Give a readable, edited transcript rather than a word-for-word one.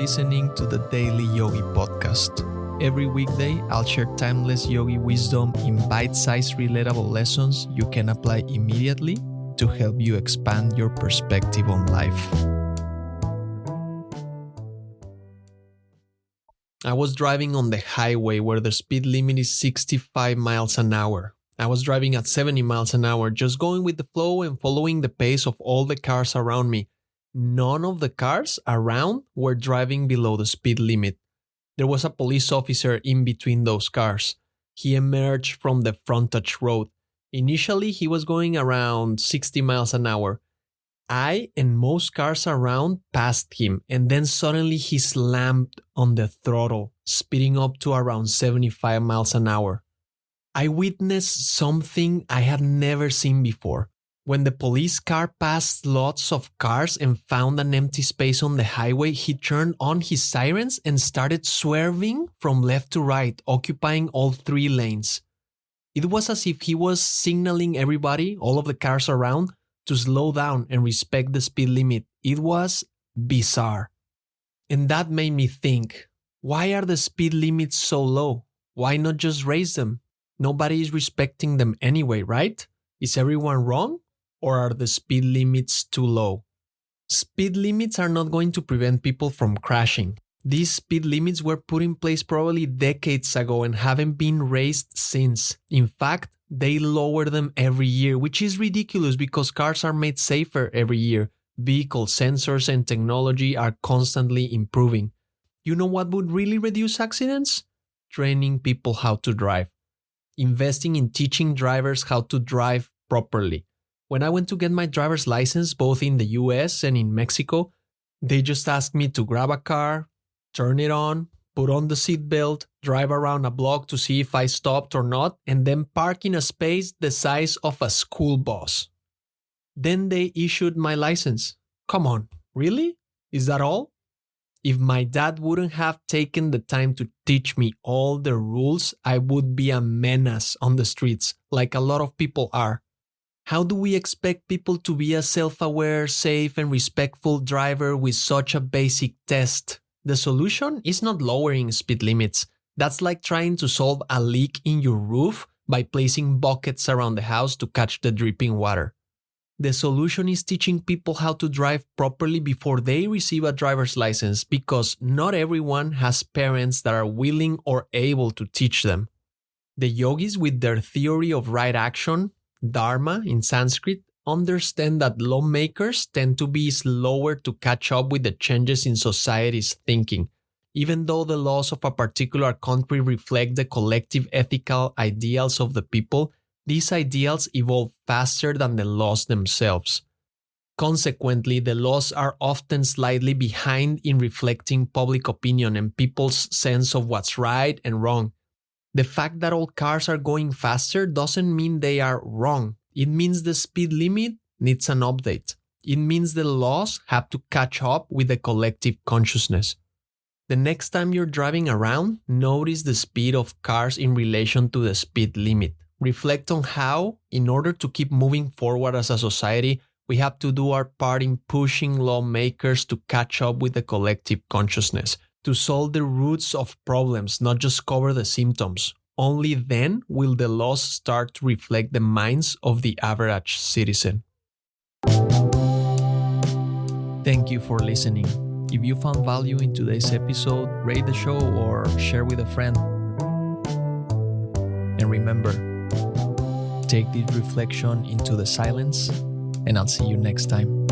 listening to the Daily Yogi podcast. Every weekday, I'll share timeless yogi wisdom in bite-sized relatable lessons you can apply immediately to help you expand your perspective on life. I was driving on the highway where the speed limit is 65 miles an hour. I was driving at 70 miles an hour, just going with the flow and following the pace of all the cars around me. None of the cars around were driving below the speed limit. There was a police officer in between those cars. He emerged from the frontage road. Initially, he was going around 60 miles an hour. I and most cars around passed him, and then suddenly he slammed on the throttle, speeding up to around 75 miles an hour. I witnessed something I had never seen before. When the police car passed lots of cars and found an empty space on the highway, he turned on his sirens and started swerving from left to right, occupying all 3 lanes. It was as if he was signaling everybody, all of the cars around, to slow down and respect the speed limit. It was bizarre. And that made me think, why are the speed limits so low? Why not just raise them? Nobody is respecting them anyway, right? Is everyone wrong? Or are the speed limits too low? Speed limits are not going to prevent people from crashing. These speed limits were put in place probably decades ago and haven't been raised since. In fact, they lower them every year, which is ridiculous because cars are made safer every year. Vehicle sensors and technology are constantly improving. You know what would really reduce accidents? Training people how to drive. Investing in teaching drivers how to drive properly. When I went to get my driver's license, both in the US and in Mexico, they just asked me to grab a car, turn it on, put on the seatbelt, drive around a block to see if I stopped or not, and then park in a space the size of a school bus. Then they issued my license. Come on, really? Is that all? If my dad wouldn't have taken the time to teach me all the rules, I would be a menace on the streets, like a lot of people are. How do we expect people to be a self-aware, safe, and respectful driver with such a basic test? The solution is not lowering speed limits. That's like trying to solve a leak in your roof by placing buckets around the house to catch the dripping water. The solution is teaching people how to drive properly before they receive a driver's license because not everyone has parents that are willing or able to teach them. The yogis, with their theory of right action, Dharma in Sanskrit, understand that lawmakers tend to be slower to catch up with the changes in society's thinking. Even though the laws of a particular country reflect the collective ethical ideals of the people, these ideals evolve faster than the laws themselves. Consequently, the laws are often slightly behind in reflecting public opinion and people's sense of what's right and wrong. The fact that all cars are going faster doesn't mean they are wrong. It means the speed limit needs an update. It means the laws have to catch up with the collective consciousness. The next time you're driving around, notice the speed of cars in relation to the speed limit. Reflect on how, in order to keep moving forward as a society, we have to do our part in pushing lawmakers to catch up with the collective consciousness, to solve the roots of problems, not just cover the symptoms. Only then will the laws start to reflect the minds of the average citizen. Thank you for listening. If you found value in today's episode, rate the show or share with a friend. And remember, take this reflection into the silence, and I'll see you next time.